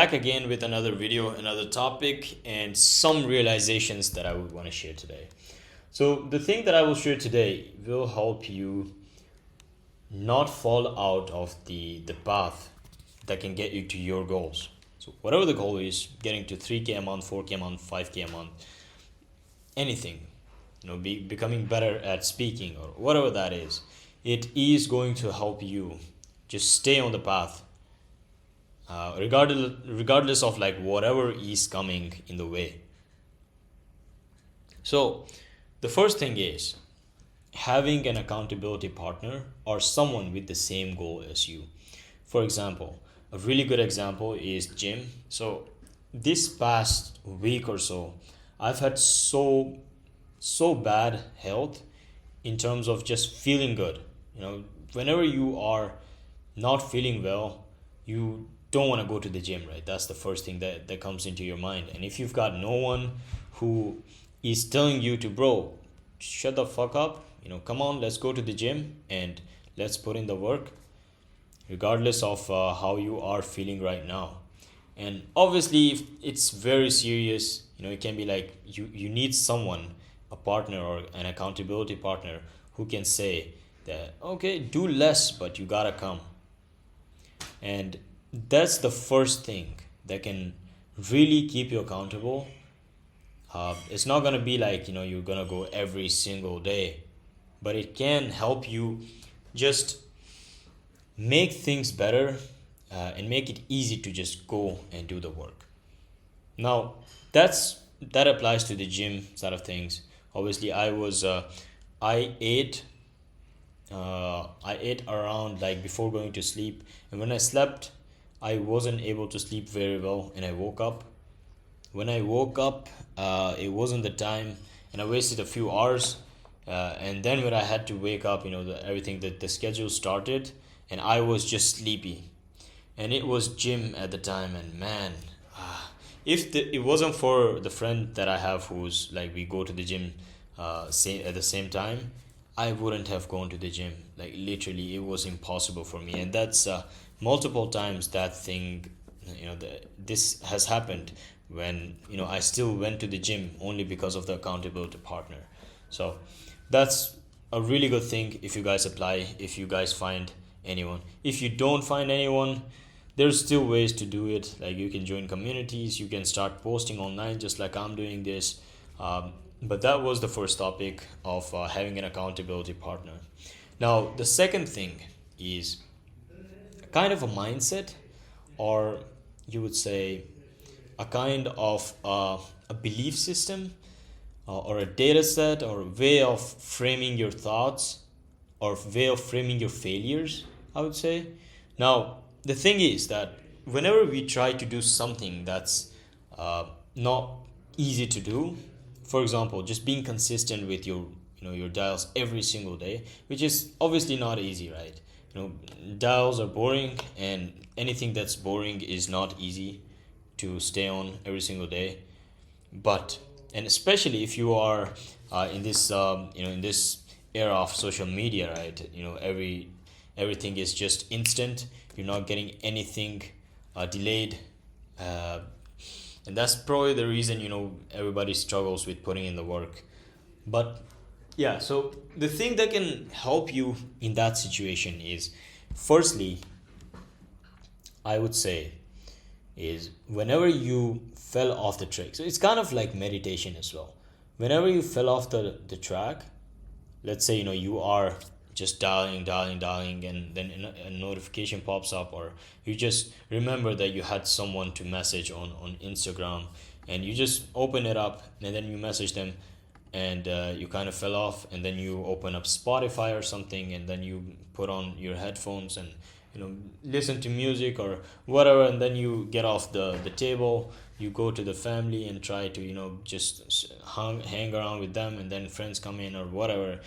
Back again with another video, another topic, and some realizations that I would want to share today. So, the thing that I will share today will help you not fall out of the path that can get you to your goals. So, whatever the goal is, getting to 3K a month, 4K a month, 5K a month, anything, becoming better at speaking or whatever that is, it is going to help you just stay on the path regardless of like whatever is coming in the way. So the first thing is having an accountability partner or someone with the same goal as you. For example, a really good example is gym. So this past week or so, I've had so bad health in terms of just feeling good. Whenever you are not feeling well, you don't want to go to the gym, right? That's the first thing that comes into your mind. And if you've got no one who is telling you to, bro, shut the fuck up, come on, let's go to the gym and let's put in the work, regardless of how you are feeling right now. And obviously, if it's very serious, it can be like you need someone, a partner or an accountability partner who can say that, okay, do less, but you gotta come. And that's the first thing that can really keep you accountable. It's not gonna be like you're gonna go every single day, but it can help you just make things better and make it easy to just go and do the work. Now that applies to the gym side of things. Obviously, I ate I ate around like before going to sleep, and when I slept, I wasn't able to sleep very well, and I woke up. When I woke up, it wasn't the time, and I wasted a few hours. And then when I had to wake up, everything that the schedule started, and I was just sleepy, and it was gym at the time, and man, if it wasn't for the friend that I have who's like we go to the gym at the same time, I wouldn't have gone to the gym. Like literally, it was impossible for me, and that's multiple times that thing. This has happened when I still went to the gym only because of the accountability partner. So that's a really good thing if you guys apply. If you guys find anyone, if you don't find anyone, there's still ways to do it. Like you can join communities, you can start posting online, just like I'm doing this. But that was the first topic of having an accountability partner. Now, the second thing is kind of a mindset, or you would say a kind of a belief system, or a data set, or a way of framing your thoughts, or way of framing your failures, I would say. Now, the thing is that whenever we try to do something that's not easy to do, for example, just being consistent with your dials every single day, which is obviously not easy, right? Dials are boring, and anything that's boring is not easy to stay on every single day. But and especially if you are in this era of social media, right? Everything is just instant. You're not getting anything delayed. uh, and that's probably the reason everybody struggles with putting in the work. But yeah, so the thing that can help you in that situation is, firstly, I would say, is whenever you fell off the track. So it's kind of like meditation as well. Whenever you fell off the track, let's say you are just dialing, and then a notification pops up, or you just remember that you had someone to message on Instagram, and you just open it up, and then you message them, and you kind of fell off, and then you open up Spotify or something, and then you put on your headphones and listen to music or whatever, and then you get off the table, you go to the family and try to just hang around with them, and then friends come in or whatever.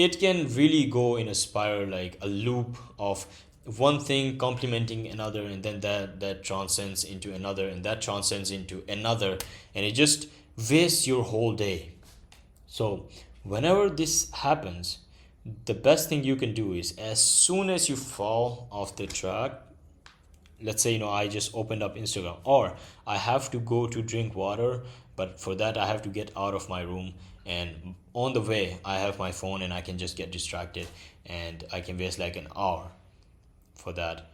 It can really go in a spiral, like a loop of one thing complementing another, and then that transcends into another, and that transcends into another, and it just wastes your whole day. So whenever this happens, the best thing you can do is, as soon as you fall off the track, let's say, I just opened up Instagram, or I have to go to drink water, but for that I have to get out of my room, and on the way I have my phone and I can just get distracted, and I can waste like an hour for that.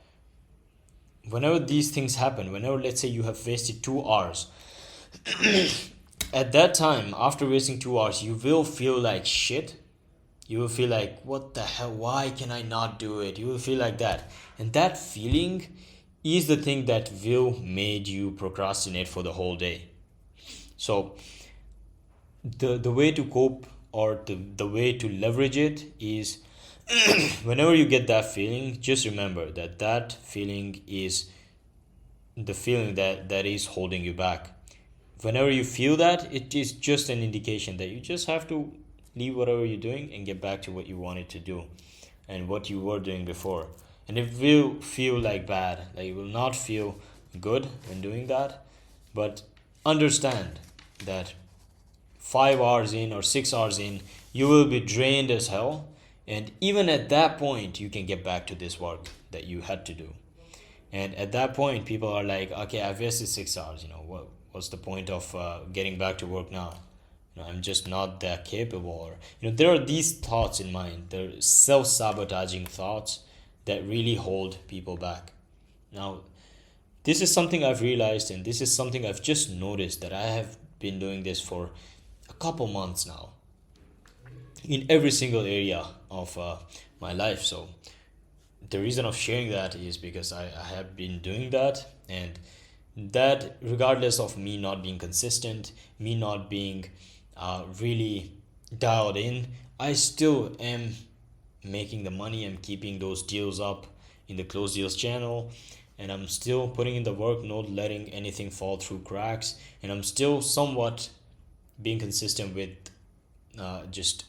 Whenever these things happen, whenever, let's say, you have wasted 2 hours, at that time, after wasting 2 hours, you will feel like shit. You will feel like, what the hell, why can I not do it? You will feel like that, and that feeling is the thing that will made you procrastinate for the whole day. So the way to cope, or the way to leverage it is, whenever you get that feeling, just remember that that feeling is the feeling that is holding you back. Whenever you feel that, it is just an indication that you just have to leave whatever you're doing and get back to what you wanted to do and what you were doing before. And it will feel like bad, like it will not feel good when doing that, but understand that 5 hours in or 6 hours in, you will be drained as hell. And even at that point, you can get back to this work that you had to do. And at that point, people are like, okay, I've wasted 6 hours. What's the point of getting back to work now? I'm just not that capable. Or there are these thoughts in mind. They're self-sabotaging thoughts that really hold people back. Now, this is something I've realized, and this is something I've just noticed, that I have been doing this for a couple months now in every single area of my life. So the reason of sharing that is because I have been doing that, and that, regardless of me not being consistent, me not being really dialed in, I still am making the money. I'm keeping those deals up in the closed deals channel, and I'm still putting in the work, not letting anything fall through cracks, and I'm still somewhat being consistent with just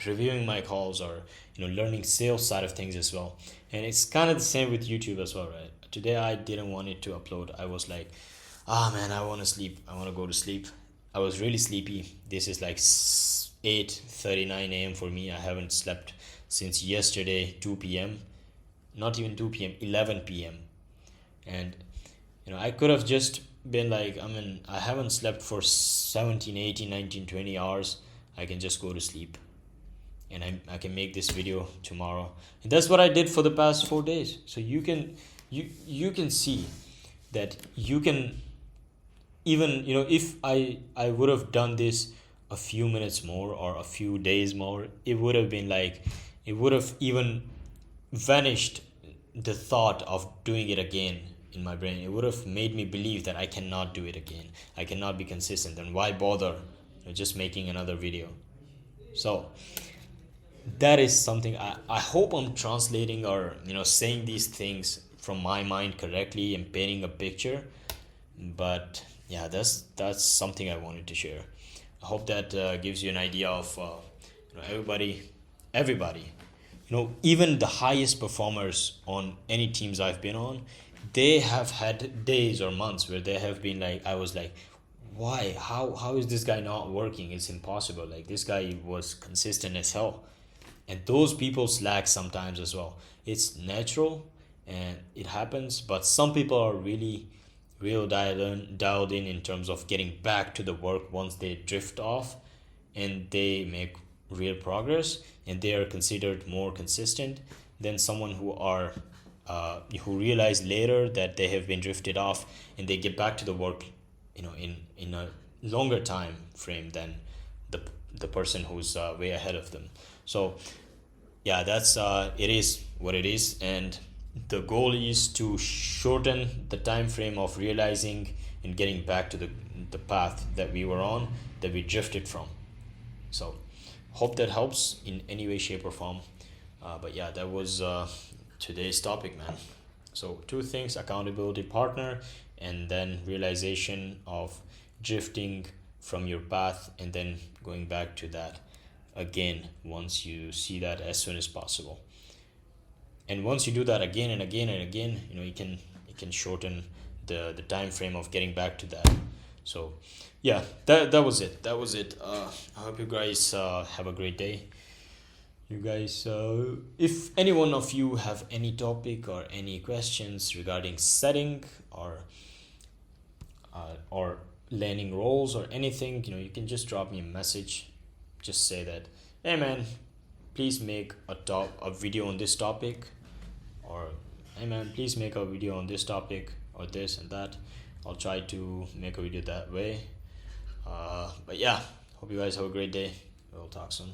reviewing my calls, or learning sales side of things as well. And it's kind of the same with YouTube as well, right? Today I didn't want it to upload. I was like, man, I want to sleep, I want to go to sleep. I was really sleepy. This is like 8:39 a.m. for me. I haven't slept since yesterday 2 p.m. Not even 2 p.m, 11 p.m. And I could have just been like, I haven't slept for 17, 18, 19, 20 hours. I can just go to sleep, and I can make this video tomorrow. And that's what I did for the past 4 days. So you can see that you can, even if I would have done this a few minutes more or a few days more, it would have been like, it would have even vanished the thought of doing it again in my brain. It would have made me believe that I cannot do it again, I cannot be consistent, and why bother just making another video. So that is something I hope I'm translating, or saying these things from my mind correctly and painting a picture. But yeah, that's something I wanted to share. I hope that gives you an idea of everybody, even the highest performers on any teams I've been on, they have had days or months where they have been like, I was like, why, how is this guy not working? It's impossible. Like, this guy was consistent as hell. And those people slack sometimes as well. It's natural and it happens, but some people are really real dialed in terms of getting back to the work once they drift off, and they make real progress, and they are considered more consistent than someone who realize later that they have been drifted off, and they get back to the work in a longer time frame than the person who's way ahead of them. So yeah, that's it is what it is, and the goal is to shorten the time frame of realizing and getting back to the path that we were on, that we drifted from. So hope that helps in any way, shape, or form. But yeah, that was today's topic, man. So 2 things: accountability partner, and then realization of drifting from your path, and then going back to that again once you see that as soon as possible. And once you do that again and again and again, it can shorten the time frame of getting back to that. So yeah, that was it. I hope you guys have a great day. You guys, if any one of you have any topic or any questions regarding setting or learning roles or anything, you can just drop me a message. Just say that, hey man, please make a video on this topic, or hey man, please make a video on this topic or this and that. I'll try to make a video that way. But yeah, hope you guys have a great day. We'll talk soon.